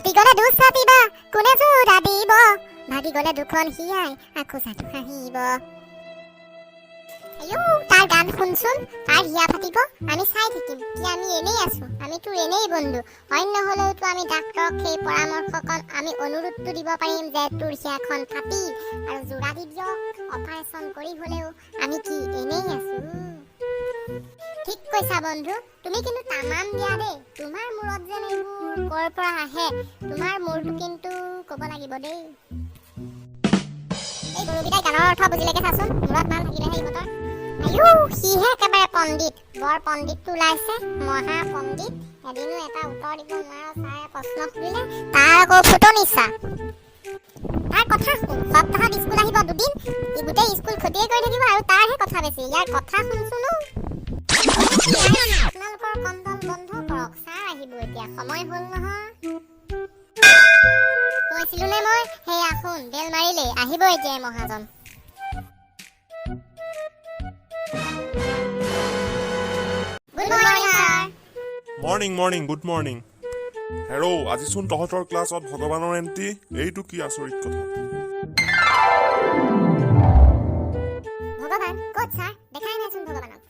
ৰাতি গলে দুখ চাপিবা কোনে জোৰা দিব ভাগি গলে দুখন হিয়াই আকৌ চাটো হাঁহিব আয়ো তাৰ গান শুনচোন তাৰ হিয়া ফাটিব আমি চাই থাকিম কি আমি এনেই আছো আমিতো এনেই বন্ধু অন্য হলেওতো আমি ডাক্তৰক সেই পৰামৰ্শকন আমি অনুৰোধটো দিব পাৰিম যে তোৰ হিয়াখন ফাটি আৰু জোৰা দি দিয়ক অপাৰেশ্যন কৰি হলেও আমি কি এনেই আছো ঠিক কৈছা বন্ধু তুমি কিন্তু তামাম দিয়া দেই তোমাৰ মূৰত যেন এইবোৰ কৰ পৰা আহে তোমাৰ মূৰটো কিন্তু ক'ব লাগিব দেই এই গৰুবিটাই গানৰ অৰ্থ বুজিলেকে চাচোন মূৰত ভাল থাকিলেহে ইহঁতৰ আয়ো সিহে একেবাৰে পণ্ডিত বৰ পণ্ডিতটো ওলাইছে মহা পণ্ডিত এদিনো এটা উত্তৰ দিব নোৱাৰো ছাৰে প্ৰশ্ন সুধিলে তাৰ আকৌ ফুটনিছা তাৰ কথা শুন সপ্তাহত স্কুল আহিব দুদিন ই গোটেই স্কুল ক্ষতিয়ে কৰি থাকিব আৰু তাৰহে কথা বেছি ইয়াৰ কথা শুনছোনো আপোনালোকৰ কন্দল বন্ধ কৰক ছাৰ আহিব এতিয়া সময় হ'ল নহয় কৈছিলো নে মই সেয়া শুন বেল মাৰিলে আহিব এতিয়া মহাজন good morning sir morning good morning হেৰো আজিচোন তহঁতৰ ক্লাছত ভগৱানৰ এণ্টি এইটো কি আচৰিত কথা ভগৱান ক'ত ছাৰ দেখাই নাইচোন ভগৱানক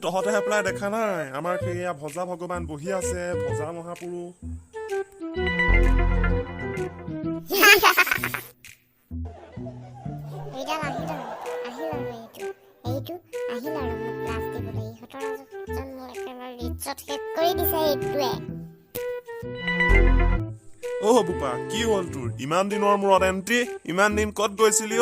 তহঁতে এপ্লাই দেখা নাই আমাৰ সেয়া ভজা ভগৱান বহি আছে ভজা মহাপুৰুষ এইডাল আহিল আৰু এইটো আহিল আৰু মোক ক্লাছ দিবলৈ ইহঁতৰ এজন মোৰ একেবাৰে ৰিচত শেষ কৰি দিছে এইটোৱে বোপা কি হ'ল তোৰ ইমান দিনৰ মূৰত এণ্টি ইমান দিন ক'ত গৈছিলি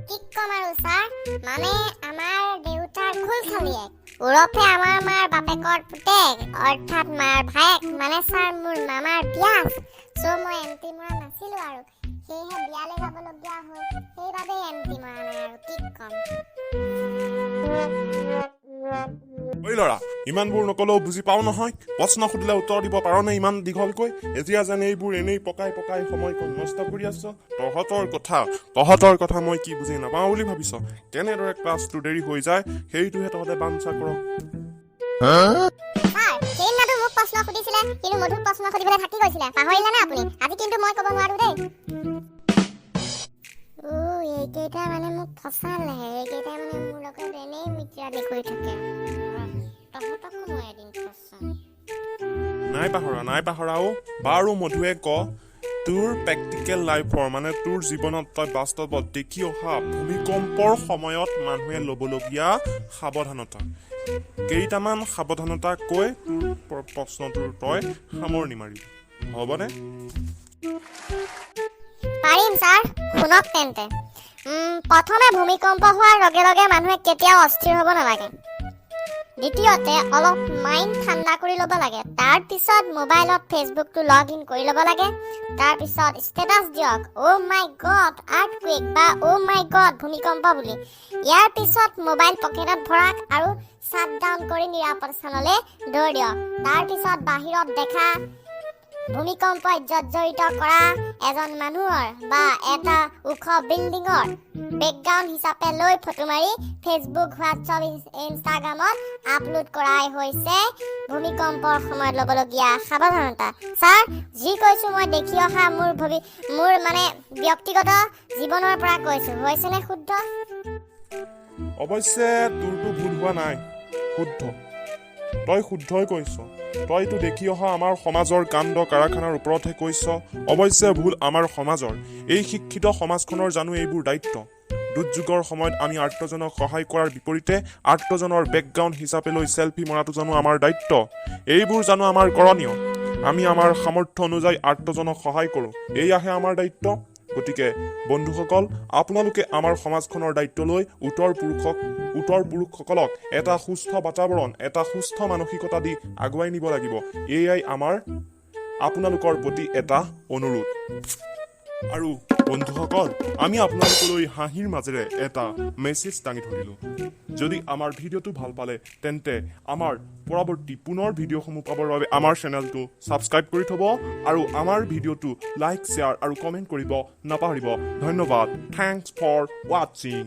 কি কম আৰু ছাৰ মানে আমাৰ দেউতাৰ খুল খালিয়েক ওৰফে আমাৰ মাৰ বাপেকৰ পুতেক অৰ্থাৎ মাৰ ভায়েক মানে ছাৰ মোৰ মামাৰ বিয়া চ' মই এণ্টি মৰা নাছিলো আৰু সেয়েহে বিয়ালৈ যাবলগীয়া হ'ল সেইবাবে এণ্টি মৰা নাই আৰু কি কম ঐ ল'ৰা ইমানবোৰ নকলেও বুজি পাও নহয় প্ৰশ্ন সুধিলে উত্তৰ দিব পাৰ নে ইমান দীঘলকৈ এতিয়া যেন এইবোৰ এনেই পকাই সময়কণ নষ্ট কৰি আছ তহঁতৰ কথা মই কি বুজি নাপাওঁ বুলি ভাবিছ কেনেদৰে ক্লাছটো দেৰি হৈ যায় সেইটোহে তহঁতে বাঞ্ছা কৰ সেইদিনাটো মোক প্ৰশ্ন সুধিছিলে কিন্তু মধুক প্ৰশ্ন সুধিবলৈ থাকি গৈছিলে পাহৰিলে নে আপুনি আজি কিন্তু মই ক'ব নোৱাৰো দেই এইকেইটা মানে মোক ফচালে এইকেইটা মানে মোৰ লগত এনেই মিত্ৰাদি কৰি থাকে তহঁতকো মই এদিন ফচাম নাই পাহৰাও বাৰু মধুৱে ক তোৰ প্ৰেক্টিকেল লাইফৰ মানে তোৰ জীৱনত তই বাস্তৱত দেখি অহা ভূমিকম্পৰ সময়ত মানুহে ল'বলগীয়া সাৱধানতা কেইটামান সাৱধানতা কৈ তোৰ প্ৰশ্নটোৰ তই সামৰণি মাৰিবি হ'বনে পাৰিম ছাৰ শুনক তেন্তে প্ৰথমে ভূমিকম্প হোৱাৰ লগে লগে মানুহে কেতিয়াও অস্থিৰ হ'ব নালাগে দ্বিতীয়তে অলপ মাইণ্ড ঠাণ্ডা কৰি ল'ব লাগে তাৰ পিছত মোবাইলত ফেচবুকটো লগ ইন কৰি ল'ব লাগে তাৰ পিছত ষ্টেটাছ দিয়ক অ' মাই গড আৰ্থকুৱেক বা অ' মাই গড ভূমিকম্প বুলি ইয়াৰ পিছত মোবাইল পকেটত ভৰাক আৰু শ্বাট ডাউন কৰি নিৰাপদ স্থানলৈ দৌৰ দিয়ক তাৰ পিছত বাহিৰত দেখা ভূমিকম্পই জৰ্জৰিত কৰা এজন মানুহৰ বা এটা ওখ বিল্ডিঙৰ বেকগ্ৰাউণ্ড হিচাপে লৈ ফটো মাৰি ফেচবুক হোৱাটছআপ ইনষ্টাগ্ৰামত আপলোড কৰাই হৈছে ভূমিকম্পৰ সময়ত ল'বলগীয়া সাৱধানতা ছাৰ যি কৈছো মই দেখি অহা মোৰ মানে ব্যক্তিগত জীৱনৰ পৰা কৈছো হৈছেনে শুদ্ধ অৱশ্যে তোৰটো ভুল হোৱা নাই শুদ্ধ তই শুদ্ধই কৈছ তইতো দেখি অহা আমাৰ সমাজৰ কাণ্ড কাৰখানাৰ ওপৰতহে কৈছ অৱশ্যে ভুল আমাৰ সমাজৰ এই শিক্ষিত সমাজখনৰ জানো এইবোৰ দায়িত্ব দুৰ্যোগৰ সময়ত আমি আৰ্তজনক সহায় কৰাৰ বিপৰীতে আৰ্তজনৰ বেকগ্ৰাউণ্ড হিচাপে লৈ চেলফি মৰাটো জানো আমাৰ দায়িত্ব এইবোৰ জানো আমাৰ কৰণীয় আমি আমাৰ সামৰ্থ্য অনুযায়ী আৰ্তজনক সহায় কৰোঁ এয়াহে আমাৰ দায়িত্ব গতিকে বন্ধুসকল আপোনালোকে আমাৰ সমাজখনৰ দায়িত্ব লৈ উত্তৰ পুৰুষসকলক এটা সুস্থ বাতাবৰণ এটা সুস্থ মানসিকতা দি আগুৱাই নিব লাগিব এয়াই আমাৰ আপোনালোকৰ প্ৰতি এটা অনুৰোধ আৰু বন্ধুসকল আমি আপোনালোকলৈ হাঁহিৰ মাজেৰে এটা মেছেজ দাঙি ধৰিলোঁ যদি আমাৰ ভিডিঅ'টো ভাল পালে তেন্তে আমাৰ পৰৱৰ্তী পুনৰ ভিডিঅ'সমূহ পাবৰ বাবে আমাৰ চেনেলটো ছাবস্ক্ৰাইব কৰি থ'ব আৰু আমাৰ ভিডিঅ'টো লাইক শ্বেয়াৰ আৰু কমেণ্ট কৰিব নাপাহৰিব ধন্যবাদ থেংকছ ফৰ ৱাচিং